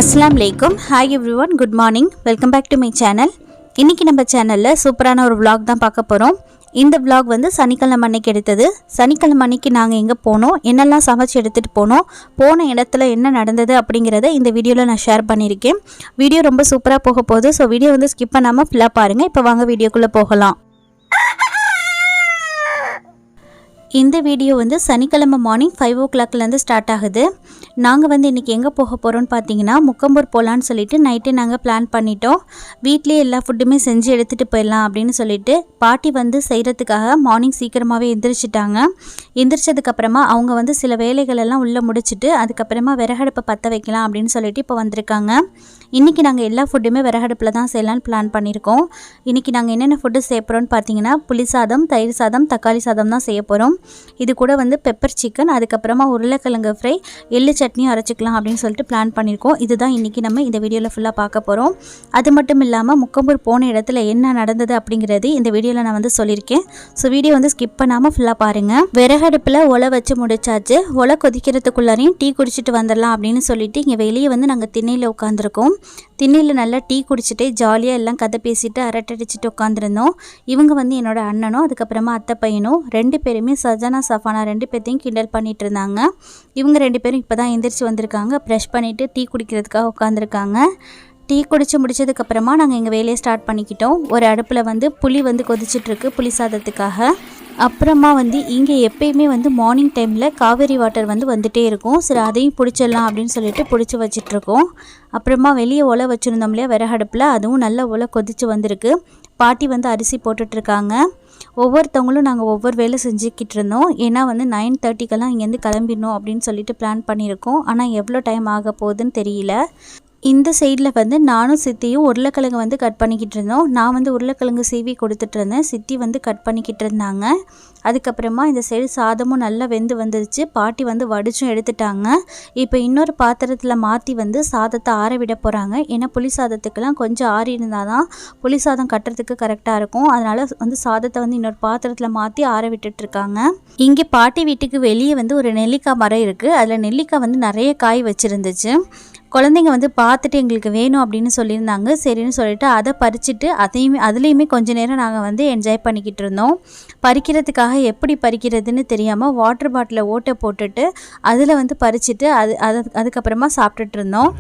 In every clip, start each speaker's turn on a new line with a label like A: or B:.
A: Assalamu Alaikum. Hi everyone. Good morning. Welcome back to my channel. இன்னைக்கு நம்ம சேனல்ல சூப்பரான ஒரு vlog தான் பார்க்க போறோம். இந்த vlog வந்து சனிக்கிழமை அன்னைக்கு எடுத்தது. சனிக்கிழமை அன்னைக்கு நாங்க எங்க போனோம், என்னெல்லாம் சமைச்சு எடுத்துட்டு போனோம், போன இடத்துல என்ன நடந்தது அப்படிங்கறதை இந்த வீடியோல நான் ஷேர் பண்ணிருக்கேன். வீடியோ ரொம்ப சூப்பரா போக போகுது. சோ வீடியோ வந்து ஸ்கிப் பண்ணாம ஃபுல்லா பாருங்க. இப்போ வாங்க வீடியோக்குள்ள போகலாம். இந்த வீடியோ வந்து சனிக்கிழமை மார்னிங் 5 o'clockலேருந்து ஸ்டார்ட் ஆகுது. நாங்கள் வந்து இன்றைக்கி எங்கே போக போகிறோன்னு பார்த்தீங்கன்னா முக்கம்பூர் போகலான்னு சொல்லிட்டு நைட்டே நாங்கள் பிளான் பண்ணிட்டோம். வீட்லேயே எல்லா ஃபுட்டுமே செஞ்சு எடுத்துகிட்டு போயிடலாம் அப்படின்னு சொல்லிட்டு பாட்டி வந்து செய்கிறதுக்காக மார்னிங் சீக்கிரமாகவே எந்திரிச்சிட்டாங்க. எந்திரிச்சதுக்கப்புறமா அவங்க வந்து சில வேலைகளெல்லாம் உள்ளே முடிச்சுட்டு அதுக்கப்புறமா விறகடுப்பை பற்ற வைக்கலாம் அப்படின்னு சொல்லிட்டு இப்போ வந்திருக்காங்க. இன்றைக்கி நாங்கள் எல்லா ஃபுட்டுமே விறகடுப்பில் தான் செய்யலான்னு பிளான் பண்ணியிருக்கோம். இன்றைக்கி நாங்கள் என்னென்ன ஃபுட்டு செய்யப்போகிறோன்னு பார்த்தீங்கன்னா புளி சாதம், தயிர் சாதம், தக்காளி சாதம் தான் செய்ய போகிறோம். இது கூட வந்து பெப்பர் சிக்கன், அதுக்கப்புறமா உருளைக்கிழங்கு ஃப்ரை, எள்ளு சட்னியும் அரைச்சிக்கலாம் அப்படின்னு சொல்லிட்டு பிளான் பண்ணியிருக்கோம். இதுதான் இன்றைக்கி நம்ம இந்த வீடியோவில் ஃபுல்லாக பார்க்க போகிறோம். அது மட்டும் இல்லாமல் முக்கம்பூர் போன இடத்துல என்ன நடந்தது அப்படிங்கிறது இந்த வீடியோவில் நான் வந்து சொல்லியிருக்கேன். ஸோ வீடியோ வந்து ஸ்கிப் பண்ணாமல் ஃபுல்லாக பாருங்கள். விறகடுப்பில் ஒலை வச்சு முடிச்சாச்சு. ஒலை கொதிக்கிறதுக்குள்ளாரையும் டீ குடிச்சிட்டு வந்துடலாம் அப்படின்னு சொல்லிட்டு இங்கே வெளியே வந்து நாங்கள் திண்ணையில் உட்காந்துருக்கோம். திண்ணையில் நல்லா டீ குடிச்சிட்டு ஜாலியாக எல்லாம் கதை பேசிட்டு அரட்டடிச்சிட்டு உட்காந்துருந்தோம். இவங்க வந்து என்னோட அண்ணனும் அதுக்கப்புறமா அத்தை பையனும் 2 பேருமே சஜனா சஃபானா 2 பேர்த்தையும் கிண்டல் பண்ணிட்டு இருந்தாங்க. இவங்க 2 பேரும் இப்போ தான் எந்திரிச்சு வந்திருக்காங்க. ப்ரஷ் பண்ணிவிட்டு டீ குடிக்கிறதுக்காக உட்காந்துருக்காங்க. டீ குடித்து முடிச்சதுக்கப்புறமா நாங்கள் எங்கள் வேலையை ஸ்டார்ட் பண்ணிக்கிட்டோம். ஒரு அடுப்பில் வந்து புளி வந்து கொதிச்சிட்ருக்கு புளி சாதத்துக்காக. அப்புறமா வந்து இங்கே எப்பயுமே வந்து மார்னிங் டைமில் காவேரி வாட்டர் வந்து வந்துகிட்டே இருக்கும். சரி அதையும் பிடிச்சிடலாம் அப்படின்னு சொல்லிட்டு பிடிச்சி வச்சிட்ருக்கோம். அப்புறமா வெளியே ஒலை வச்சுருந்தோம் இல்லையா விறகடுப்பில், அதுவும் நல்லா ஒலை கொதித்து வந்திருக்கு. பாட்டி வந்து அரிசி போட்டுட்ருக்காங்க. ஒவ்வொருத்தவங்களும் நாங்கள் ஒவ்வொரு வேலை செஞ்சுக்கிட்டு இருந்தோம். ஏன்னா வந்து 9:30க்கெல்லாம் இங்கேருந்து கிளம்பிடணும் அப்படின்னு சொல்லிட்டு பிளான் பண்ணியிருக்கோம். ஆனால் எவ்வளோ டைம் ஆக போகுதுன்னு தெரியல. இந்த சைடில் வந்து நானும் சித்தியும் உருளைக்கிழங்கு வந்து கட் பண்ணிக்கிட்டு இருந்தோம். நான் வந்து உருளைக்கிழங்கு சீவி கொடுத்துட்டு இருந்தேன், சித்தி வந்து கட் பண்ணிக்கிட்டு இருந்தாங்க. அதுக்கப்புறமா இந்த சைடு சாதமும் நல்லா வெந்து வந்துருச்சு. பாட்டி வந்து வடிச்சும் எடுத்துட்டாங்க. இப்போ இன்னொரு பாத்திரத்தில் மாற்றி வந்து சாதத்தை ஆற விட போகிறாங்க. ஏன்னா புளி சாதத்துக்கெல்லாம் கொஞ்சம் ஆறி இருந்தால் தான் புளி சாதம் கட்டுறதுக்கு கரெக்டாக இருக்கும். அதனால் வந்து சாதத்தை வந்து இன்னொரு பாத்திரத்தில் மாற்றி ஆற விட்டுட்ருக்காங்க. இங்கே பாட்டி வீட்டுக்கு வெளியே வந்து ஒரு நெல்லிக்காய் மரம் இருக்குது. அதில் நெல்லிக்காய் வந்து நிறைய காய் வச்சுருந்துச்சு. குழந்தைங்க வந்து பார்த்துட்டு எங்களுக்கு வேணும் அப்படின்னு சொல்லியிருந்தாங்க. சரின்னு சொல்லிட்டு அதை பறிச்சுட்டு அதுலேயுமே கொஞ்சம் நேரம் நாங்கள் வந்து என்ஜாய் பண்ணிக்கிட்டு இருந்தோம். பறிக்கிறதுக்காக எப்படி பறிக்கிறதுன்னு தெரியாமல் வாட்டர் பாட்டிலில் ஓட்டை போட்டுட்டு அதில் வந்து பறிச்சுட்டு அதுக்கப்புறமா சாப்பிட்டுட்டு இருந்தோம்.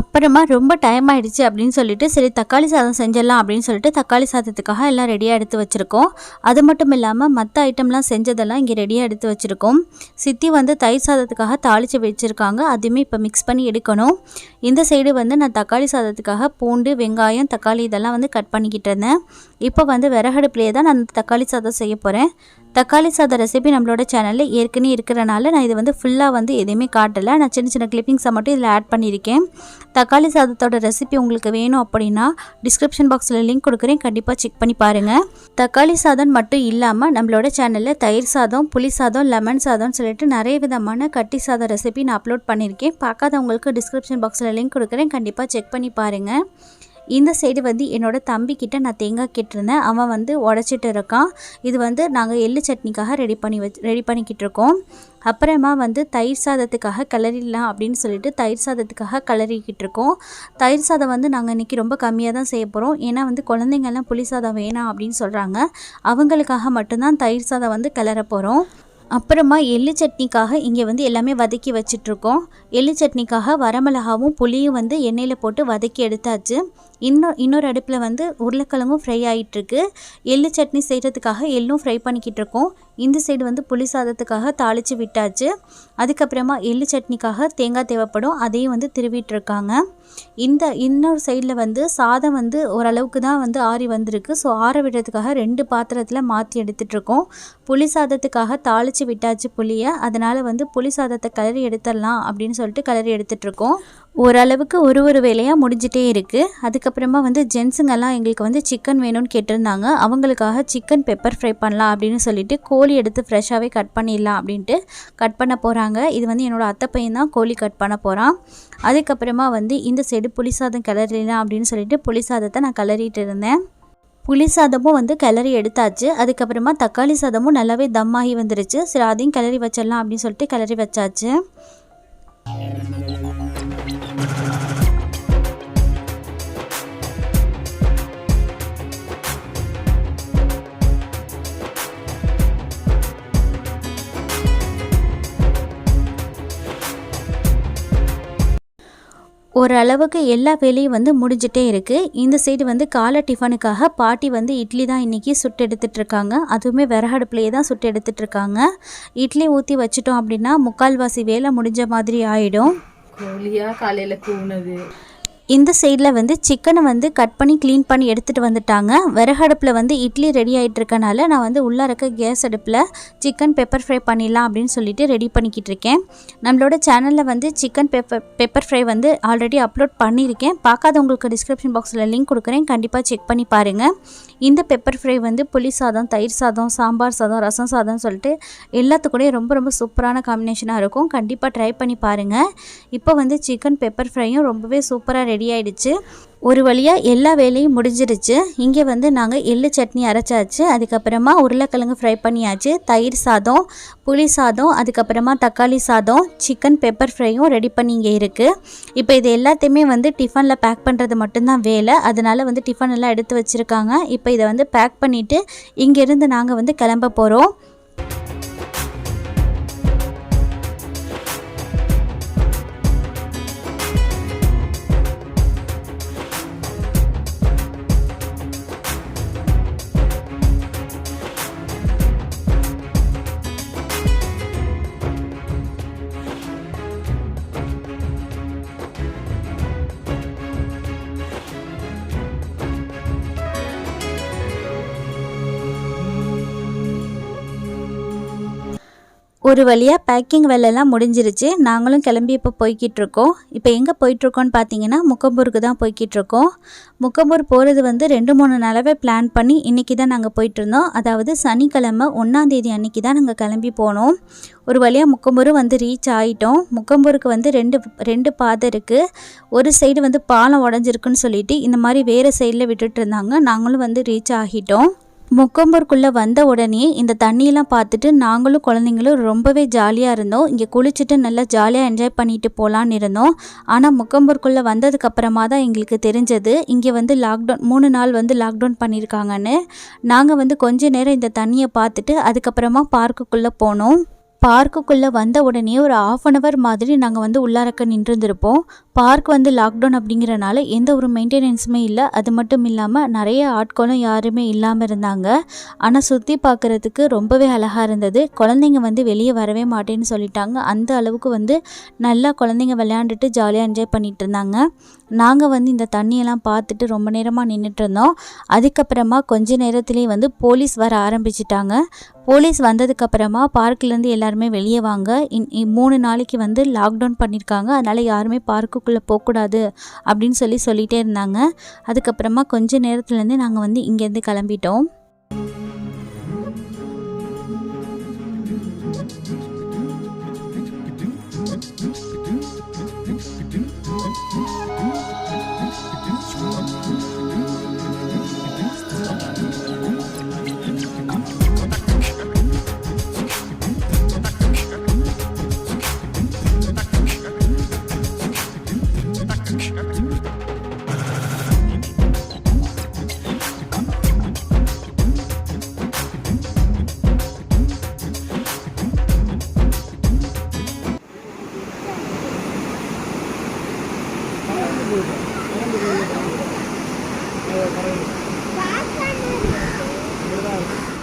A: அப்புறமா ரொம்ப டைம் ஆகிடுச்சு அப்படின்னு சொல்லிட்டு சரி தக்காளி சாதம் செஞ்சிடலாம் அப்படின்னு சொல்லிட்டு தக்காளி சாதத்துக்காக எல்லாம் ரெடியாக எடுத்து வச்சுருக்கோம். அது மட்டும் இல்லாமல் மற்ற ஐட்டம்லாம் செஞ்சதெல்லாம் இங்கே ரெடியாக எடுத்து வச்சுருக்கோம். சித்தி வந்து தயிர் சாதத்துக்காக தாளித்து வச்சுருக்காங்க. அதுவுமே இப்போ மிக்ஸ் பண்ணி எடுக்கணும். இந்த சைடு வந்து நான் தக்காளி சாதத்துக்காக பூண்டு, வெங்காயம், தக்காளி இதெல்லாம் வந்து கட் பண்ணிக்கிட்டு இருந்தேன். இப்போ வந்து விறகடுப்புலேயே தான் நான் தக்காளி சாதம் செய்ய போகிறேன். தக்காளி சாதம் ரெசிபி நம்மளோட சேனலில் ஏற்கனவே இருக்கிறனால நான் இது வந்து ஃபுல்லாக வந்து எதுவுமே காட்டலை. நான் சின்ன சின்ன கிளிப்பிங்ஸை மட்டும் இதில் ஆட் பண்ணியிருக்கேன். தக்காளி சாதத்தோட ரெசிபி உங்களுக்கு வேணும் அப்படின்னா டிஸ்கிரிப்ஷன் பாக்ஸில் லிங்க் கொடுக்குறேன், கண்டிப்பாக செக் பண்ணி பாருங்கள். தக்காளி சாதம் மட்டும் இல்லாமல் நம்மளோட சேனலில் தயிர் சாதம், புளி சாதம், லெமன் சாதம்னு சொல்லிட்டு நிறைய விதமான கட்டி சாதம் ரெசிபி நான் அப்லோட் பண்ணியிருக்கேன். பார்க்காதவங்களுக்கு டிஸ்கிரிப்ஷன் பாக்ஸில் லிங்க் கொடுக்குறேன், கண்டிப்பாக செக் பண்ணி பாருங்கள். இந்த சைடு வந்து என்னோட தம்பிக்கிட்ட நான் தேங்காய் கேட்டிருந்தேன். அவன் வந்து உடச்சிட்டு இருக்கான். இது வந்து நாங்கள் எள்ளு சட்னிக்காக ரெடி பண்ணிக்கிட்டு இருக்கோம். அப்புறமா வந்து தயிர் சாதத்துக்காக கிளறிடலாம் அப்படின்னு சொல்லிட்டு தயிர் சாதத்துக்காக கிளறிக்கிட்டு இருக்கோம். தயிர் சாதம் வந்து நாங்கள் இன்றைக்கி ரொம்ப கம்மியாக தான் செய்ய போகிறோம். ஏன்னா வந்து குழந்தைங்கள்லாம் புளி சாதம் வேணாம் அப்படின்னு சொல்கிறாங்க. அவங்களுக்காக மட்டும்தான் தயிர் சாதம் வந்து கிளற போகிறோம். அப்புறமா எள்ளு சட்னிக்காக இங்கே வந்து எல்லாமே வதக்கி வச்சிட்ருக்கோம். எள்ளு சட்னிக்காக வரமிளகாவும் புளியும் வந்து எண்ணெயில் போட்டு வதக்கி எடுத்தாச்சு. இன்னொரு அடுப்பில் வந்து உருளைக்கிழங்கும் ஃப்ரை ஆகிட்டுருக்கு. எள்ளு சட்னி செய்கிறதுக்காக எள்ளும் ஃப்ரை பண்ணிக்கிட்டு இருக்கோம். இந்த சைடு வந்து புளி சாதத்துக்காக தாளித்து விட்டாச்சு. அதுக்கப்புறமா எள்ளு சட்னிக்காக தேங்காய் தேவைப்படும், அதையும் வந்து திருவிட்டுருக்காங்க. இன்னொரு சைடில் வந்து சாதம் வந்து ஓரளவுக்கு தான் வந்து ஆறி வந்திருக்கு. ஸோ ஆற விடுறதுக்காக 2 பாத்திரத்தில் மாற்றி எடுத்துகிட்ருக்கோம். புளி சாதத்துக்காக தாளித்து விட்டாச்சு புளியை. அதனால் வந்து புளி சாதத்தை கிளறி எடுத்துடலாம் அப்படின்னு சொல்லிட்டு கிளறி எடுத்துகிட்ருக்கோம். ஓரளவுக்கு ஒரு வேலையாக முடிஞ்சிட்டே இருக்குது. அதுக்கப்புறமா வந்து ஜென்ஸுங்கெல்லாம் எங்களுக்கு வந்து சிக்கன் வேணும்னு கேட்டிருந்தாங்க. அவங்களுக்காக சிக்கன் பெப்பர் ஃப்ரை பண்ணலாம் அப்படின்னு சொல்லிட்டு கோழி எடுத்து ஃப்ரெஷ்ஷாகவே கட் பண்ணிடலாம் அப்படின்ட்டு கட் பண்ண போகிறாங்க. இது வந்து என்னோடய அத்தை பையன் தான் கோழி கட் பண்ண போகிறான். அதுக்கப்புறமா வந்து இந்த சைடு புளிசாதம் கிளறிடலாம் அப்படின்னு சொல்லிட்டு புளிசாதத்தை நான் கிளறிட்டு இருந்தேன். புளி சாதமும் வந்து கிளறி எடுத்தாச்சு. அதுக்கப்புறமா தக்காளி சாதமும் நல்லாவே தம்மாகி வந்துருச்சு. சரி அதையும் கிளறி வச்சிடலாம் அப்படின்னு சொல்லிட்டு கிளறி வச்சாச்சு. ஓரளவுக்கு எல்லா வேலையும் வந்து முடிஞ்சிட்டே இருக்குது. இந்த சைடு வந்து காலை டிஃபனுக்காக பாட்டி வந்து இட்லி தான் இன்றைக்கி சுட்டு எடுத்துகிட்ருக்காங்க. அதுவுமே விறகடுப்புலையே தான் சுட்டு எடுத்துகிட்ருக்காங்க. இட்லி ஊற்றி வச்சிட்டோம் அப்படின்னா முக்கால்வாசி வேலை முடிஞ்ச மாதிரி ஆகிடும்.
B: கோழியாக காலையில் கூனது.
A: இந்த சைடில் வந்து சிக்கனை வந்து கட் பண்ணி க்ளீன் பண்ணி எடுத்துகிட்டு வந்துட்டாங்க. விறகடுப்பில் வந்து இட்லி ரெடி ஆகிட்டு இருக்கனால நான் வந்து உள்ளே இருக்க கேஸ் அடுப்பில் சிக்கன் பெப்பர் ஃப்ரை பண்ணிடலாம் அப்படின்னு சொல்லிட்டு ரெடி பண்ணிக்கிட்டு இருக்கேன். நம்மளோட சேனலில் வந்து சிக்கன் பெப்பர் ஃப்ரை வந்து ஆல்ரெடி அப்லோட் பண்ணியிருக்கேன். பார்க்காதவங்களுக்கு டிஸ்கிரிப்ஷன் பாக்ஸில் லிங்க் கொடுக்குறேன், கண்டிப்பாக செக் பண்ணி பாருங்கள். இந்த பெப்பர் ஃப்ரை வந்து புளி சாதம், தயிர் சாதம், சாம்பார் சாதம், ரசம் சாதம்னு சொல்லிட்டு எல்லாத்துக்கூடயும் ரொம்ப சூப்பரான காம்பினேஷனாக இருக்கும். கண்டிப்பாக ட்ரை பண்ணி பாருங்கள். இப்போ வந்து சிக்கன் பெப்பர் ஃப்ரையும் ரொம்பவே சூப்பராக ரெடி ஆகிடுச்சு. ஒரு வழியாக எல்லா வேலையும் முடிஞ்சிருச்சு. இங்கே வந்து நாங்கள் எள்ளு சட்னி அரைச்சாச்சு. அதுக்கப்புறமா உருளைக்கிழங்கு ஃப்ரை பண்ணியாச்சு. தயிர் சாதம், புளி சாதம், அதுக்கப்புறமா தக்காளி சாதம், சிக்கன் பெப்பர் ஃப்ரையும் ரெடி பண்ணி இங்கே இருக்குது. இப்போ இது எல்லாத்தையுமே வந்து டிஃபனில் பேக் பண்ணுறது மட்டும்தான் வேலை. அதனால் வந்து டிஃபன் எல்லாம் எடுத்து வச்சுருக்காங்க. இப்போ இதை வந்து பேக் பண்ணிவிட்டு இங்கேருந்து நாங்கள் வந்து கிளம்ப போகிறோம். ஒரு வழியாக பேக்கிங் வேலையெல்லாம் முடிஞ்சிருச்சு. நாங்களும் கிளம்பி இப்போ போய்கிட்ருக்கோம். இப்போ எங்கே போயிட்டுருக்கோன்னு பார்த்தீங்கன்னா முக்கம்பூருக்கு தான் போய்கிட்ருக்கோம். முக்கம்பூர் போகிறது வந்து 2-3 நாளாகவே பிளான் பண்ணி இன்றைக்கி தான் நாங்கள் போயிட்டுருந்தோம். அதாவது சனிக்கிழமை 1ஆம் தேதி அன்றைக்கி தான் நாங்கள் கிளம்பி போனோம். ஒரு வழியாக முக்கம்பூர் வந்து ரீச் ஆகிட்டோம். முக்கம்பூருக்கு வந்து ரெண்டு பாதை இருக்குது. ஒரு சைடு வந்து பாலம் உடஞ்சிருக்குன்னு சொல்லிட்டு இந்த மாதிரி வேறு சைடில் விட்டுட்டு இருந்தாங்க. நாங்களும் வந்து ரீச் ஆகிட்டோம். முக்கம்பூருக்குள்ளே வந்த உடனே இந்த தண்ணியெல்லாம் பார்த்துட்டு நாங்களும் குழந்தைங்களும் ரொம்பவே ஜாலியாக இருந்தோம். இங்கே குளிச்சுட்டு நல்லா ஜாலியாக என்ஜாய் பண்ணிட்டு போகலான்னு இருந்தோம். ஆனால் முக்கம்பூருக்குள்ளே வந்ததுக்கப்புறமா தான் எங்களுக்கு தெரிஞ்சது இங்கே வந்து 3 நாள் வந்து லாக்டவுன் பண்ணியிருக்காங்கன்னு. நாங்கள் வந்து கொஞ்ச நேரம் இந்த தண்ணியை பார்த்துட்டு அதுக்கப்புறமா பார்க்குக்குள்ளே போனோம். பார்க்குக்குள்ளே வந்த உடனே ஒரு 1/2 hour மாதிரி நாங்கள் வந்து உள்ளாரக்க நின்றுருந்துருப்போம். பார்க் வந்து லாக்டவுன் அப்படிங்கிறனால எந்த ஒரு மெயின்டெனன்ஸுமே இல்லை. அது மட்டும் இல்லாமல் நிறைய ஆட்களும் யாருமே இல்லாமல் இருந்தாங்க. ஆனால் சுற்றி பார்க்குறதுக்கு ரொம்பவே அழகாக இருந்தது. குழந்தைங்க வந்து வெளியே வரவே மாட்டேன்னு சொல்லிட்டாங்க. அந்த அளவுக்கு வந்து நல்லா குழந்தைங்க விளையாண்டுட்டு ஜாலியாக என்ஜாய் பண்ணிகிட்டு இருந்தாங்க. நாங்கள் வந்து இந்த தண்ணியெல்லாம் பார்த்துட்டு ரொம்ப நேரமாக நின்றுட்டு இருந்தோம். அதுக்கப்புறமா கொஞ்ச நேரத்துலேயே வந்து போலீஸ் வர ஆரம்பிச்சிட்டாங்க. போலீஸ் வந்ததுக்கப்புறமா பார்க்கிலேருந்து எல்லாருமே வெளியே வாங்க, 3 நாளைக்கு வந்து லாக்டவுன் பண்ணியிருக்காங்க, அதனால் யாருமே பார்க்குக்குள்ளே போகக்கூடாது அப்படின்னு சொல்லிகிட்டே இருந்தாங்க. அதுக்கப்புறமா கொஞ்ச நேரத்துலேருந்து நாங்கள் வந்து இங்கேருந்து கிளம்பிட்டோம்.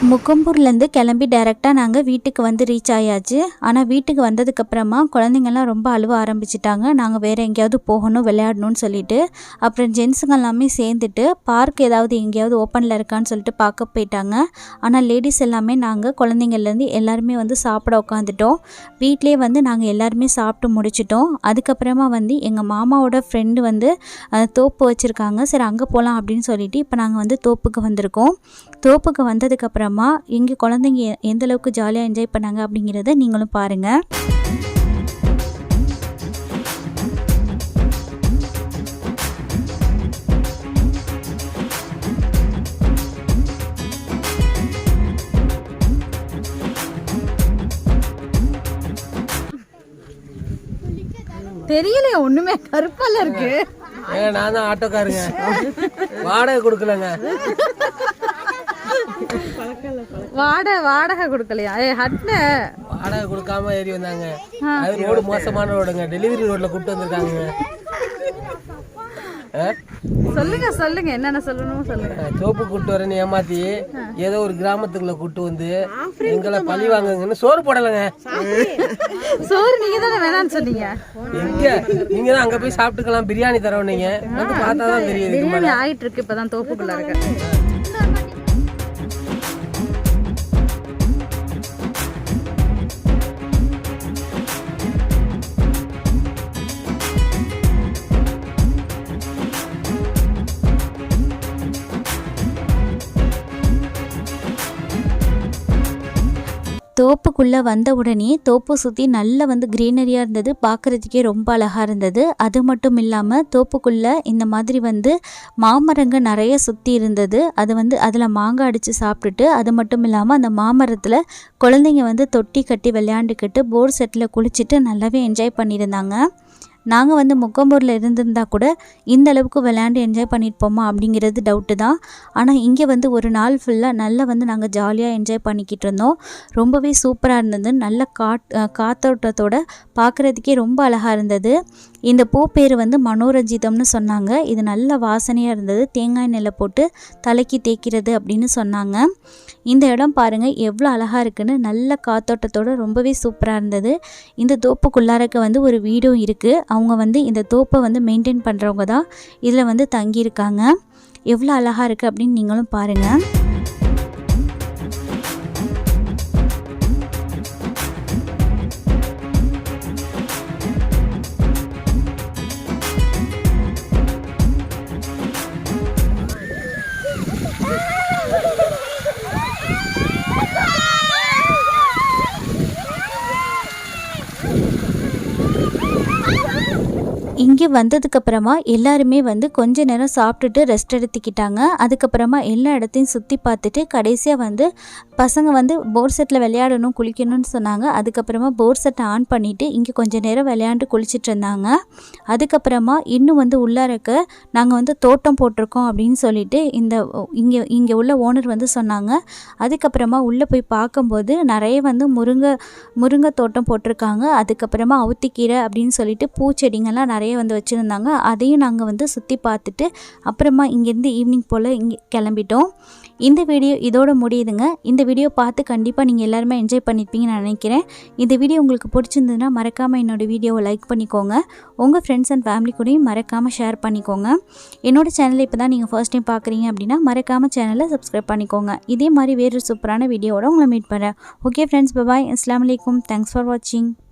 A: முக்கம்பூர்லேருந்து கிளம்பி டைரெக்டாக நாங்கள் வீட்டுக்கு வந்து ரீச் ஆயாச்சு. ஆனால் வீட்டுக்கு வந்ததுக்கப்புறமா குழந்தைங்கள்லாம் ரொம்ப அழுவ ஆரம்பிச்சிட்டாங்க. நாங்கள் வேறு எங்கேயாவது போகணும் விளையாடணும்னு சொல்லிட்டு. அப்புறம் ஜென்ஸுங்க எல்லாமே சேர்ந்துட்டு பார்க் ஏதாவது எங்கேயாவது ஓப்பனில் இருக்கான்னு சொல்லிட்டு பார்க்க போயிட்டாங்க. ஆனால் லேடிஸ் எல்லாமே நாங்கள் குழந்தைங்கள்லேருந்து எல்லாருமே வந்து சாப்பிட உட்காந்துட்டோம். வீட்டிலே வந்து நாங்கள் எல்லாருமே சாப்பிட்டு முடிச்சிட்டோம். அதுக்கப்புறமா வந்து எங்கள் மாமாவோட ஃப்ரெண்டு வந்து தோப்பு வச்சுருக்காங்க. சரி அங்கே போகலாம் அப்படின்னு சொல்லிட்டு இப்போ நாங்கள் வந்து தோப்புக்கு வந்திருக்கோம். தோப்புக்கு வந்ததுக்கப்புறமா இங்கே குழந்தைங்க எந்த அளவுக்கு ஜாலியாக என்ஜாய் பண்ணாங்க அப்படிங்கிறத நீங்களும் பாருங்கள்.
B: தெரியலையா ஒண்ணுமே கருப்பால இருக்கு.
C: நான் தான் ஆட்டோக்காருங்க, வாடகை கொடுக்கலங்க.
B: வாடகை கொடுக்கலையா?
C: வாடகை கொடுக்காம ஏறி வந்தாங்க. அது ரோடு மோசமான ரோடுங்க, டெலிவரி ரோட்ல கூப்பிட்டு வந்திருக்காங்க.
B: சொல்லுங்க என்னென்ன சொல்லணும் சொல்லுங்க.
C: தோப்பு கூட்டு வரேன்னு ஏமாத்தி ஏதோ ஒரு கிராமத்துக்குள்ள கூட்டு வந்து எங்களை பழி வாங்குங்கன்னு சோறு போடலைங்க.
B: சோறு நீங்க தானே வேணாம்னு சொன்னீங்க.
C: எங்க நீங்க தான் அங்க போய் சாப்பிட்டுக்கலாம், பிரியாணி தரோம். நீங்க வந்து பார்த்தாதான் தெரியுது.
B: பிரியாணி ஆயிட்டு இருக்கு, இப்பதான் தோப்புக்குள்ள இருக்கு.
A: தோப்புக்குள்ளே வந்த உடனே தோப்பு சுற்றி நல்லா வந்து க்ரீனரியாக இருந்தது, பார்க்குறதுக்கே ரொம்ப அழகாக இருந்தது. அது மட்டும் இல்லாமல் தோப்புக்குள்ளே இந்த மாதிரி வந்து மாமரங்கள் நிறைய சுற்றி இருந்தது. அது வந்து அதில் மாங்காய் அடித்து சாப்பிட்டுட்டு, அது மட்டும் இல்லாமல் அந்த மாமரத்தில் குழந்தைங்க வந்து தொட்டி கட்டி விளையாண்டுக்கிட்டு போர் செட்டில் குளிச்சுட்டு நல்லாவே என்ஜாய் பண்ணியிருந்தாங்க. நாங்கள் வந்து முக்கம்பூரில் இருந்திருந்தால் கூட இந்த அளவுக்கு விளையாண்டு என்ஜாய் பண்ணியிருப்போமா அப்படிங்கிறது டவுட்டு தான். ஆனால் இங்கே வந்து ஒரு நாள் ஃபுல்லாக நல்லா வந்து நாங்கள் ஜாலியாக என்ஜாய் பண்ணிக்கிட்டு இருந்தோம். ரொம்பவே சூப்பராக இருந்தது. நல்ல காத்தோட்டத்தோட பார்க்குறதுக்கே ரொம்ப அழகாக இருந்தது. இந்த பூ பேர் வந்து மனோரஞ்சிதம்னு சொன்னாங்க. இது நல்ல வாசனையாக இருந்தது. தேங்காய் எண்ணெயில் போட்டு தலைக்கு தேய்க்கிறது அப்படின்னு சொன்னாங்க. இந்த இடம் பாருங்கள் எவ்வளோ அழகாக இருக்குன்னு. நல்ல காத்தோட்டத்தோடு ரொம்பவே சூப்பராக இருந்தது. இந்த தோப்புக்குள்ளாரக்க வந்து ஒரு வீடும் இருக்குது. அவங்க வந்து இந்த தோப்பை வந்து மெயின்டைன் பண்ணுறவங்க தான் இதில் வந்து தங்கியிருக்காங்க. எவ்வளோ அழகாக இருக்குது அப்படின்னு நீங்களும் பாருங்கள். இங்கே வந்ததுக்கப்புறமா எல்லாருமே வந்து கொஞ்ச நேரம் சாப்பிட்டுட்டு ரெஸ்ட் எடுத்துக்கிட்டாங்க. அதுக்கப்புறமா எல்லா இடத்தையும் சுற்றி பார்த்துட்டு கடைசியாக வந்து பசங்க வந்து போர் செட்டில் விளையாடணும் குளிக்கணும்னு சொன்னாங்க. அதுக்கப்புறமா போர் செட்டை ஆன் பண்ணிவிட்டு இங்கே கொஞ்சம் நேரம் விளையாண்டு குளிச்சுட்டு இருந்தாங்க. அதுக்கப்புறமா இன்னும் வந்து உள்ளாரக்க நாங்கள் வந்து தோட்டம் போட்டிருக்கோம் அப்படின்னு சொல்லிட்டு இங்கே உள்ள ஓனர் வந்து சொன்னாங்க. அதுக்கப்புறமா உள்ளே போய் பார்க்கும்போது நிறைய வந்து முருங்கை தோட்டம் போட்டிருக்காங்க. அதுக்கப்புறமா அவுத்திக்கீரை அப்படின்னு சொல்லிட்டு பூச்செடிங்கெல்லாம் நிறைய வந்து வச்சுருந்தாங்க. அதையும் நாங்கள் வந்து சுற்றி பார்த்துட்டு அப்புறமா இங்கேருந்து ஈவினிங் போல் இங்கே கிளம்பிட்டோம். இந்த வீடியோ இதோட முடியுதுங்க. இந்த வீடியோ பார்த்து கண்டிப்பாக நீங்கள் எல்லாருமே என்ஜாய் பண்ணியிருப்பீங்கன்னு நான் நினைக்கிறேன். இந்த வீடியோ உங்களுக்கு பிடிச்சிருந்ததுன்னா மறக்காமல் என்னோடய வீடியோவை லைக் பண்ணிக்கோங்க. உங்கள் ஃப்ரெண்ட்ஸ் அண்ட் ஃபேமிலி கூடயும் மறக்காமல் ஷேர் பண்ணிக்கோங்க. என்னோடய சேனலை இப்போ தான் நீங்கள் ஃபர்ஸ்ட் டைம் பார்க்குறீங்க அப்படின்னா மறக்காமல் சேனலை சப்ஸ்கிரைப் பண்ணிக்கோங்க. இதே மாதிரி வேறு சூப்பரான வீடியோவோட உங்களை மீட் பண்ணுறேன். ஓகே ஃப்ரெண்ட்ஸ், பாய். அஸ்ஸலாமு அலைக்கும். தேங்க்ஸ் ஃபார் வாட்சிங்.